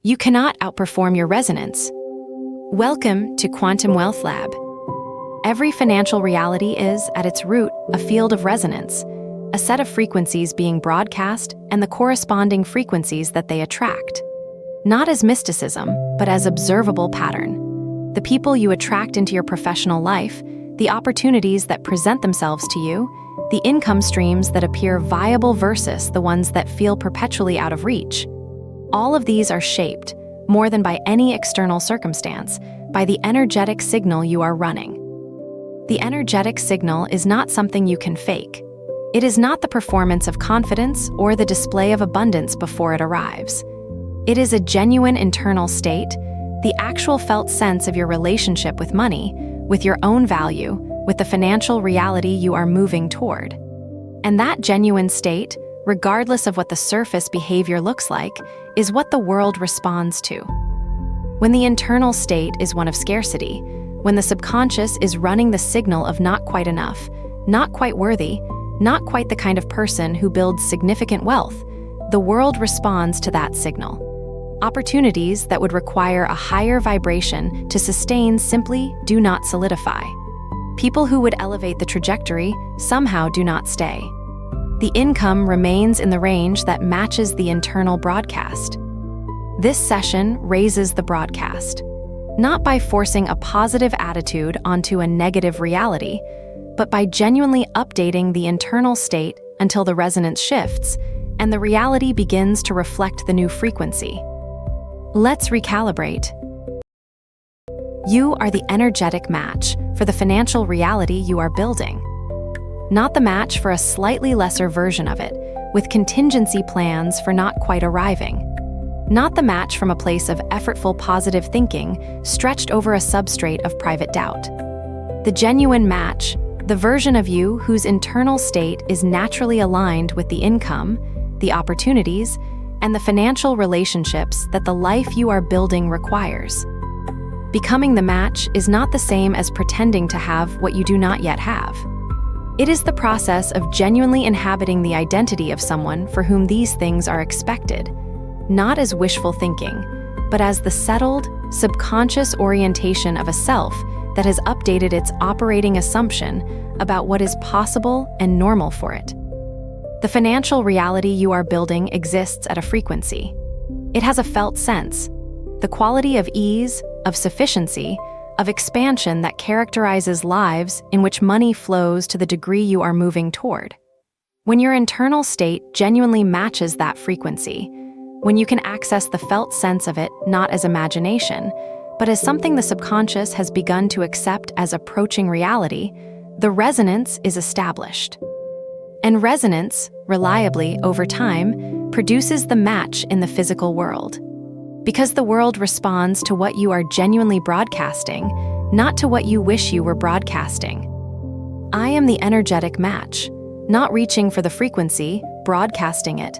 You cannot outperform your resonance. Welcome to Quantum Wealth Lab. Every financial reality is, at its root, a field of resonance, a set of frequencies being broadcast and the corresponding frequencies that they attract. Not as mysticism, but as observable pattern. The people you attract into your professional life, the opportunities that present themselves to you, the income streams that appear viable versus the ones that feel perpetually out of reach. All of these are shaped, more than by any external circumstance, by the energetic signal you are running. The energetic signal is not something you can fake. It is not the performance of confidence or the display of abundance before it arrives. It is a genuine internal state, the actual felt sense of your relationship with money, with your own value, with the financial reality you are moving toward. And that genuine state, regardless of what the surface behavior looks like, is what the world responds to. When the internal state is one of scarcity, when the subconscious is running the signal of not quite enough, not quite worthy, not quite the kind of person who builds significant wealth, the world responds to that signal. Opportunities that would require a higher vibration to sustain simply do not solidify. People who would elevate the trajectory somehow do not stay. The income remains in the range that matches the internal broadcast. This session raises the broadcast, not by forcing a positive attitude onto a negative reality, but by genuinely updating the internal state until the resonance shifts and the reality begins to reflect the new frequency. Let's recalibrate. You are the energetic match for the financial reality you are building. Not the match for a slightly lesser version of it, with contingency plans for not quite arriving. Not the match from a place of effortful positive thinking stretched over a substrate of private doubt. The genuine match, the version of you whose internal state is naturally aligned with the income, the opportunities, and the financial relationships that the life you are building requires. Becoming the match is not the same as pretending to have what you do not yet have. It is the process of genuinely inhabiting the identity of someone for whom these things are expected, not as wishful thinking, but as the settled, subconscious orientation of a self that has updated its operating assumption about what is possible and normal for it. The financial reality you are building exists at a frequency. It has a felt sense, the quality of ease, of sufficiency, of expansion that characterizes lives in which money flows to the degree you are moving toward. When your internal state genuinely matches that frequency, when you can access the felt sense of it not as imagination, but as something the subconscious has begun to accept as approaching reality, the resonance is established. And resonance, reliably over time, produces the match in the physical world. Because the world responds to what you are genuinely broadcasting, not to what you wish you were broadcasting. I am the energetic match, not reaching for the frequency, broadcasting it.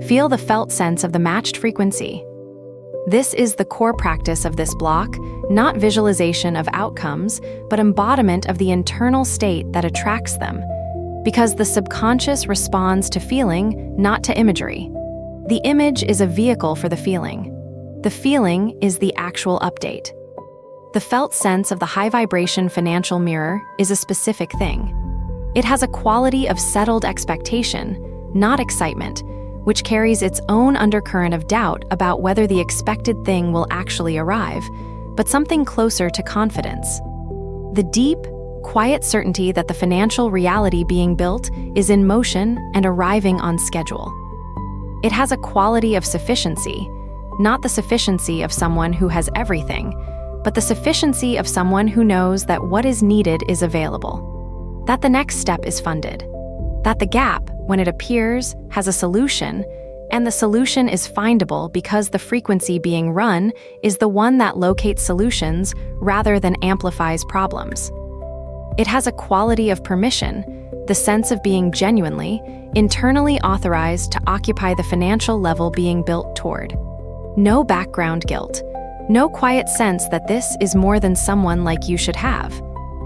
Feel the felt sense of the matched frequency. This is the core practice of this block, not visualization of outcomes, but embodiment of the internal state that attracts them. Because the subconscious responds to feeling, not to imagery. The image is a vehicle for the feeling. The feeling is the actual update. The felt sense of the high-vibration financial mirror is a specific thing. It has a quality of settled expectation, not excitement, which carries its own undercurrent of doubt about whether the expected thing will actually arrive, but something closer to confidence. The deep, quiet certainty that the financial reality being built is in motion and arriving on schedule. It has a quality of sufficiency, not the sufficiency of someone who has everything, but the sufficiency of someone who knows that what is needed is available, that the next step is funded, that the gap, when it appears, has a solution, and the solution is findable because the frequency being run is the one that locates solutions rather than amplifies problems. It has a quality of permission, the sense of being genuinely, internally authorized to occupy the financial level being built toward. No background guilt, no quiet sense that this is more than someone like you should have.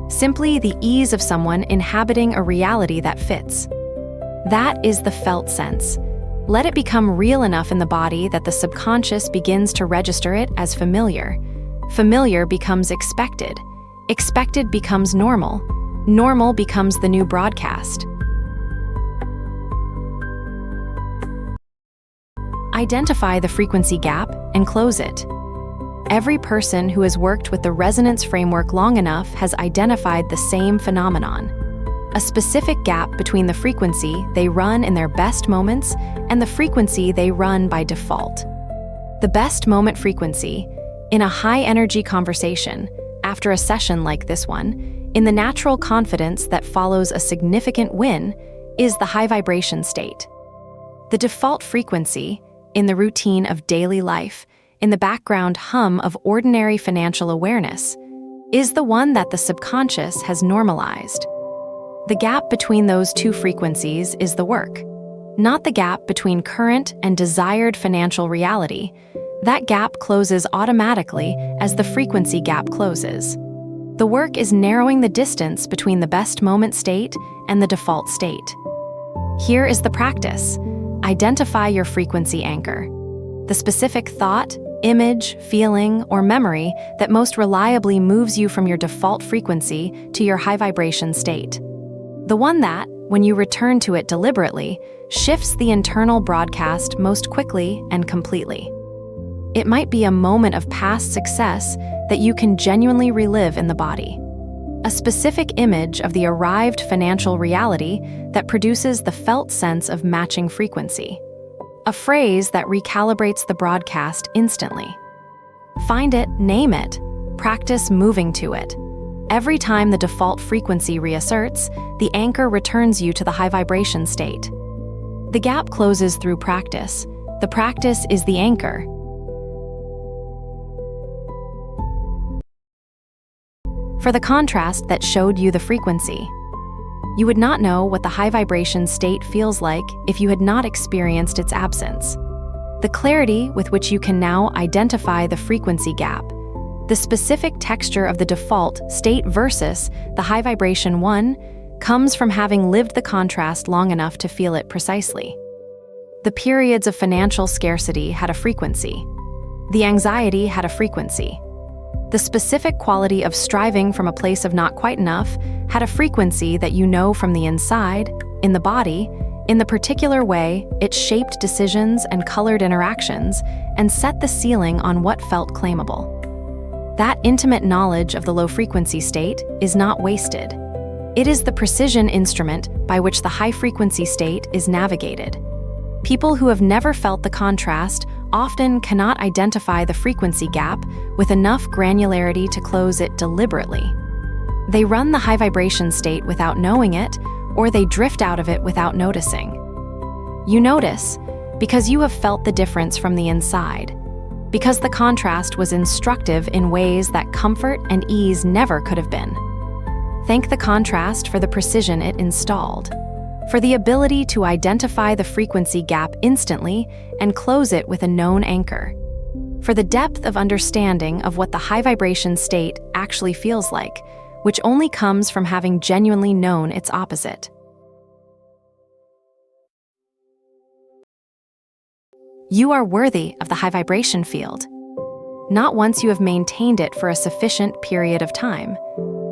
Simply the ease of someone inhabiting a reality that fits. That is the felt sense. Let it become real enough in the body that the subconscious begins to register it as familiar. Familiar becomes expected. Expected becomes normal. Normal becomes the new broadcast. Identify the frequency gap and close it. Every person who has worked with the resonance framework long enough has identified the same phenomenon: a specific gap between the frequency they run in their best moments and the frequency they run by default. The best moment frequency, in a high-energy conversation, after a session like this one, in the natural confidence that follows a significant win, is the high vibration state. The default frequency, in the routine of daily life, in the background hum of ordinary financial awareness, is the one that the subconscious has normalized. The gap between those two frequencies is the work, not the gap between current and desired financial reality. That gap closes automatically as the frequency gap closes. The work is narrowing the distance between the best moment state and the default state. Here is the practice. Identify your frequency anchor, the specific thought, image, feeling, or memory that most reliably moves you from your default frequency to your high vibration state. The one that, when you return to it deliberately, shifts the internal broadcast most quickly and completely. It might be a moment of past success that you can genuinely relive in the body. A specific image of the arrived financial reality that produces the felt sense of matching frequency. A phrase that recalibrates the broadcast instantly. Find it, name it, practice moving to it. Every time the default frequency reasserts, the anchor returns you to the high vibration state. The gap closes through practice. The practice is the anchor. For the contrast that showed you the frequency. You would not know what the high vibration state feels like if you had not experienced its absence. The clarity with which you can now identify the frequency gap, the specific texture of the default state versus the high vibration one, comes from having lived the contrast long enough to feel it precisely. The periods of financial scarcity had a frequency. The anxiety had a frequency. The specific quality of striving from a place of not quite enough had a frequency that you know from the inside, in the body, in the particular way it shaped decisions and colored interactions and set the ceiling on what felt claimable. That intimate knowledge of the low-frequency state is not wasted. It is the precision instrument by which the high-frequency state is navigated. People who have never felt the contrast often cannot identify the frequency gap with enough granularity to close it deliberately. They run the high vibration state without knowing it, or they drift out of it without noticing. You notice because you have felt the difference from the inside, because the contrast was instructive in ways that comfort and ease never could have been. Thank the contrast for the precision it installed, for the ability to identify the frequency gap instantly and close it with a known anchor, for the depth of understanding of what the high vibration state actually feels like, which only comes from having genuinely known its opposite. You are worthy of the high vibration field. Not once you have maintained it for a sufficient period of time.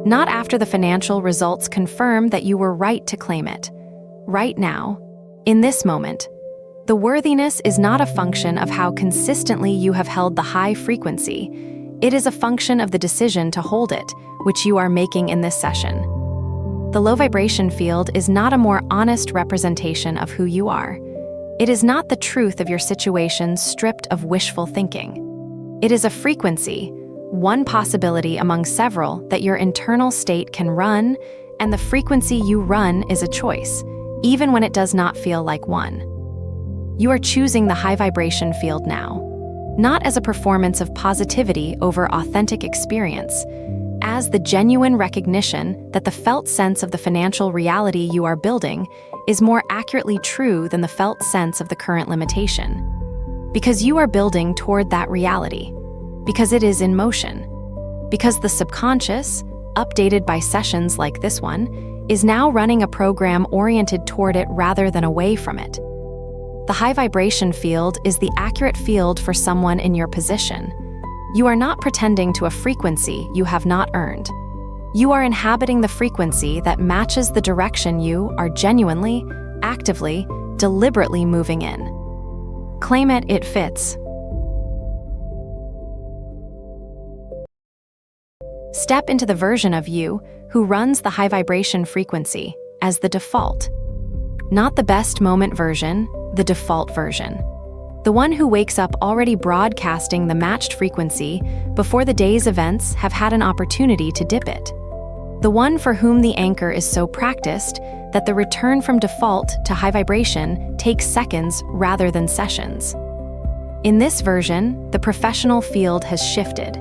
Not after the financial results confirm that you were right to claim it. Right now, in this moment, the worthiness is not a function of how consistently you have held the high frequency. It is a function of the decision to hold it, which you are making in this session. The low vibration field is not a more honest representation of who you are. It is not the truth of your situation stripped of wishful thinking. It is a frequency, one possibility among several that your internal state can run, and the frequency you run is a choice, even when it does not feel like one. You are choosing the high vibration field now, not as a performance of positivity over authentic experience, as the genuine recognition that the felt sense of the financial reality you are building is more accurately true than the felt sense of the current limitation. Because you are building toward that reality, because it is in motion, because the subconscious, updated by sessions like this one, is now running a program oriented toward it rather than away from it. The high vibration field is the accurate field for someone in your position. You are not pretending to a frequency you have not earned. You are inhabiting the frequency that matches the direction you are genuinely, actively, deliberately moving in. Claim it, it fits. Step into the version of you who runs the high vibration frequency as the default. Not the best moment version, the default version. The one who wakes up already broadcasting the matched frequency before the day's events have had an opportunity to dip it. The one for whom the anchor is so practiced that the return from default to high vibration takes seconds rather than sessions. In this version, the professional field has shifted.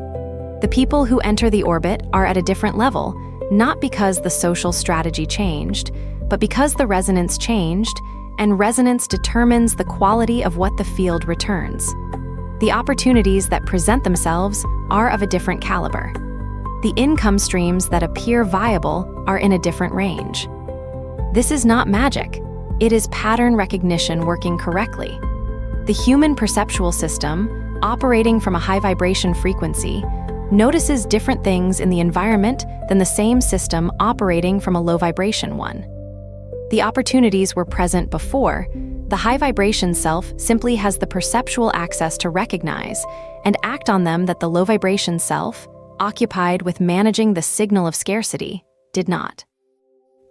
The people who enter the orbit are at a different level, not because the social strategy changed, but because the resonance changed, and resonance determines the quality of what the field returns. The opportunities that present themselves are of a different caliber. The income streams that appear viable are in a different range. This is not magic. It is pattern recognition working correctly. The human perceptual system, operating from a high vibration frequency, notices different things in the environment than the same system operating from a low vibration one. The opportunities were present before. The high vibration self simply has the perceptual access to recognize and act on them that the low vibration self, occupied with managing the signal of scarcity, did not.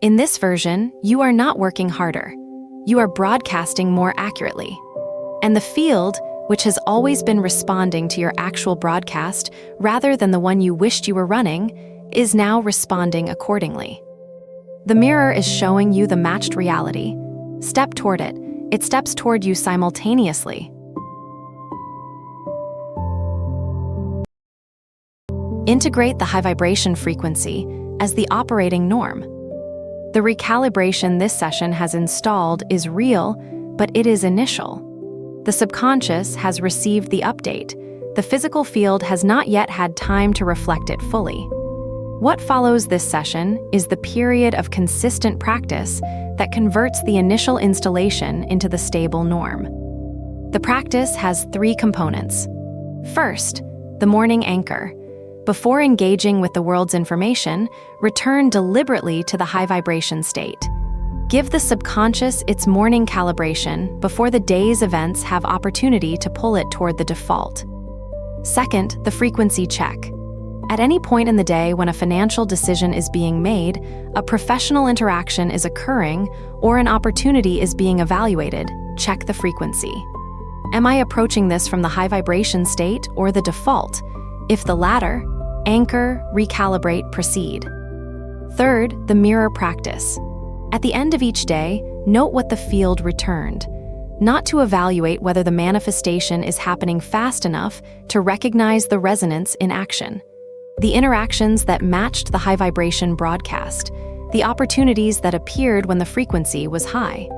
In this version, you are not working harder. You are broadcasting more accurately. And the field, which has always been responding to your actual broadcast rather than the one you wished you were running, is now responding accordingly. The mirror is showing you the matched reality. Step toward it. It steps toward you simultaneously. Integrate the high vibration frequency as the operating norm. The recalibration this session has installed is real, but it is initial. The subconscious has received the update. The physical field has not yet had time to reflect it fully. What follows this session is the period of consistent practice that converts the initial installation into the stable norm. The practice has 3 components. First, the morning anchor. Before engaging with the world's information, return deliberately to the high vibration state. Give the subconscious its morning calibration before the day's events have opportunity to pull it toward the default. Second, the frequency check. At any point in the day when a financial decision is being made, a professional interaction is occurring, or an opportunity is being evaluated, check the frequency. Am I approaching this from the high vibration state or the default? If the latter, anchor, recalibrate, proceed. Third, the mirror practice. At the end of each day, note what the field returned, not to evaluate whether the manifestation is happening fast enough to recognize the resonance in action. The interactions that matched the high vibration broadcast, the opportunities that appeared when the frequency was high.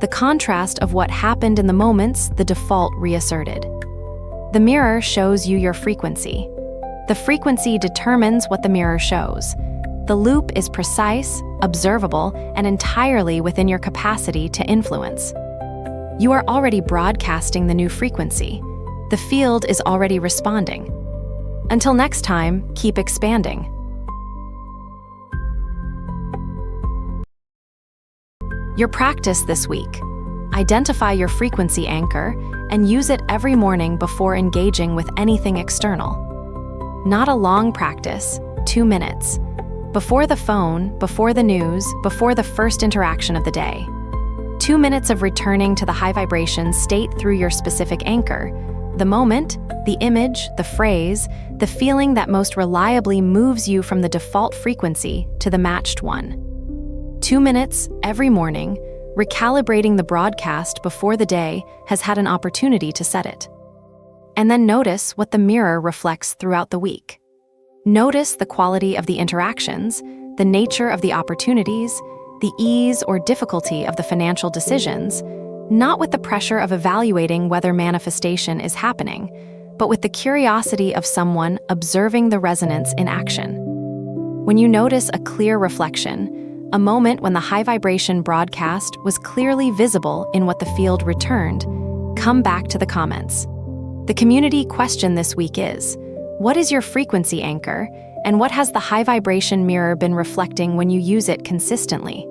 The contrast of what happened in the moments the default reasserted. The mirror shows you your frequency. The frequency determines what the mirror shows. The loop is precise, observable, and entirely within your capacity to influence. You are already broadcasting the new frequency. The field is already responding. Until next time, keep expanding. Your practice this week. Identify your frequency anchor and use it every morning before engaging with anything external. Not a long practice, 2 minutes. Before the phone, before the news, before the first interaction of the day. 2 minutes of returning to the high vibration state through your specific anchor. The moment, the image, the phrase, the feeling that most reliably moves you from the default frequency to the matched one. 2 minutes every morning, recalibrating the broadcast before the day has had an opportunity to set it. And then notice what the mirror reflects throughout the week. Notice the quality of the interactions, the nature of the opportunities, the ease or difficulty of the financial decisions, not with the pressure of evaluating whether manifestation is happening, but with the curiosity of someone observing the resonance in action. When you notice a clear reflection, a moment when the high vibration broadcast was clearly visible in what the field returned, come back to the comments. The community question this week is, what is your frequency anchor, and what has the high vibration mirror been reflecting when you use it consistently?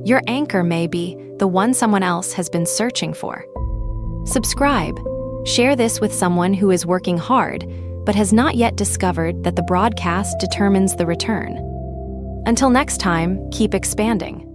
Your anchor may be the one someone else has been searching for. Subscribe. Share this with someone who is working hard but has not yet discovered that the broadcast determines the return. Until next time, keep expanding.